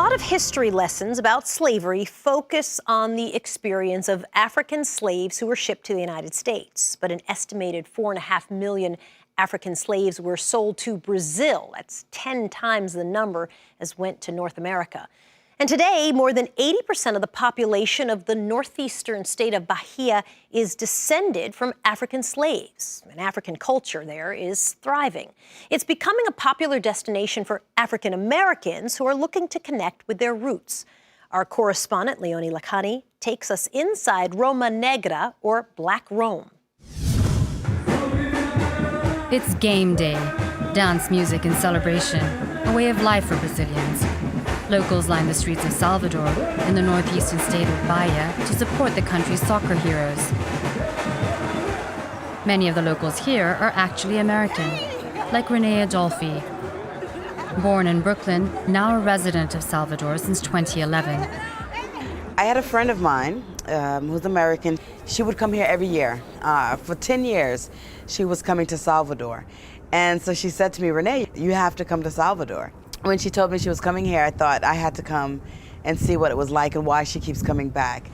lot of history lessons about slavery focus on the experience of African slaves who were shipped to the United States. But an estimated 4.5 million African slaves were sold to Brazil. That's 10 times the number as went to North America. And today, more than 80% of the population of the northeastern state of Bahia is descended from African slaves. And African culture there is thriving. It's becoming a popular destination for African Americans who are looking to connect with their roots. Our correspondent, Leone Lakhani, takes us inside Roma Negra, or Black Rome. It's game day, dance music and celebration, a way of life for Brazilians. Locals line the streets of Salvador in the northeastern state of Bahia to support the country's soccer heroes. Many of the locals here are actually American, like Renee Adolfi. Born in Brooklyn, now a resident of Salvador since 2011. I had a friend of mine who's American. She would come here every year. For 10 years, she was coming to Salvador. And so she said to me, Renee, you have to come to Salvador. When she told me she was coming here, I thought I had to come and see what it was like and why she keeps coming back.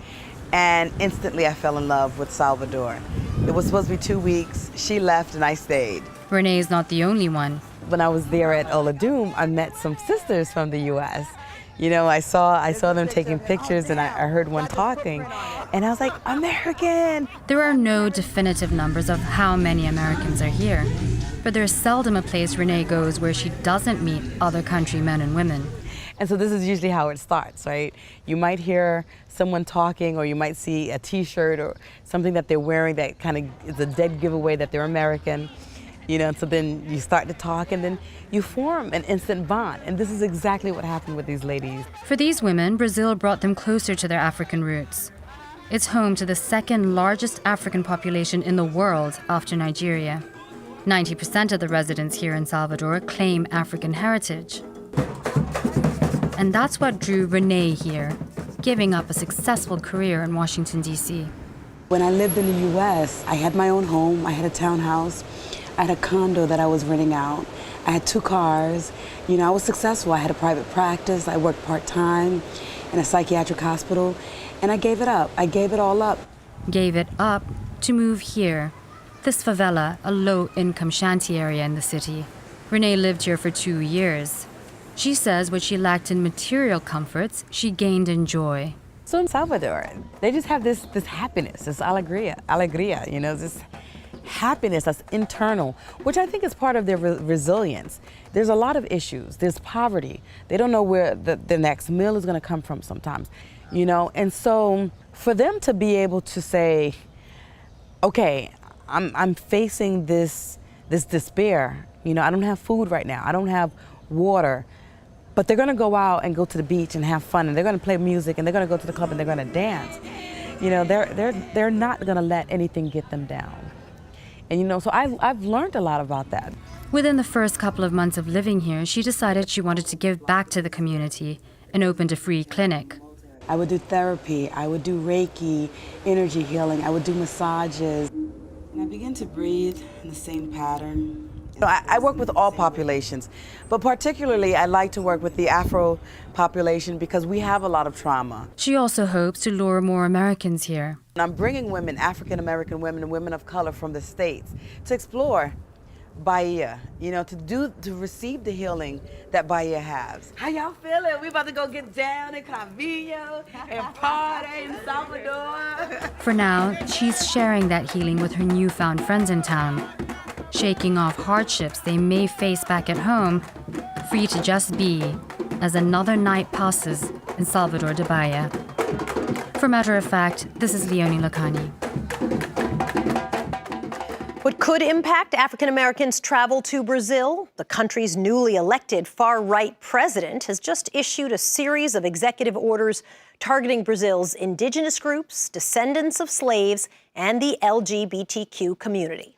And instantly I fell in love with Salvador. It was supposed to be 2 weeks. She left and I stayed. Renee's not the only one. When I was there at Oladoom, I met some sisters from the U.S. You know, I saw them taking pictures and I heard one talking. And I was like, American! There are no definitive numbers of how many Americans are here. But there's seldom a place Renee goes where she doesn't meet other countrymen and women. And so this is usually how it starts, right? You might hear someone talking, or you might see a T-shirt or something that they're wearing that kind of is a dead giveaway that they're American. You know, so then you start to talk and then you form an instant bond. And this is exactly what happened with these ladies. For these women, Brazil brought them closer to their African roots. It's home to the second largest African population in the world after Nigeria. 90% of the residents here in Salvador claim African heritage. And that's what drew Renee here, giving up a successful career in Washington, D.C. When I lived in the U.S., I had my own home. I had a townhouse. I had a condo that I was renting out. I had 2 cars. You know, I was successful. I had a private practice. I worked part-time in a psychiatric hospital. And I gave it up. I gave it all up. Gave it up to move here. This favela, a low-income shanty area in the city. Renee lived here for 2 years. She says what she lacked in material comforts, she gained in joy. So in Salvador, they just have this happiness, this alegria, you know, this happiness that's internal, which I think is part of their resilience. There's a lot of issues. There's poverty. They don't know where the next meal is going to come from sometimes, you know. And so for them to be able to say, okay, I'm facing this despair. You know, I don't have food right now. I don't have water. But they're going to go out and go to the beach and have fun, and they're going to play music, and they're going to go to the club, and they're going to dance. You know, they're not going to let anything get them down. And, you know, so I've learned a lot about that. Within the first couple of months of living here, she decided she wanted to give back to the community and opened a free clinic. I would do therapy. I would do Reiki, energy healing. I would do massages. And I begin to breathe in the same pattern. You know, I work with all populations, but particularly I like to work with the Afro population because we have a lot of trauma. She also hopes to lure more Americans here. And I'm bringing women, African-American women and women of color from the States to explore Bahia, you know, to receive the healing that Bahia has. How y'all feeling? We about to go get down in Clavillo and party in Salvador. For now, she's sharing that healing with her newfound friends in town, shaking off hardships they may face back at home, free to just be, as another night passes in Salvador de Bahia. For matter of fact, this is Leone Lakhani. What could impact African Americans' travel to Brazil? The country's newly elected far-right president has just issued a series of executive orders targeting Brazil's indigenous groups, descendants of slaves, and the LGBTQ community.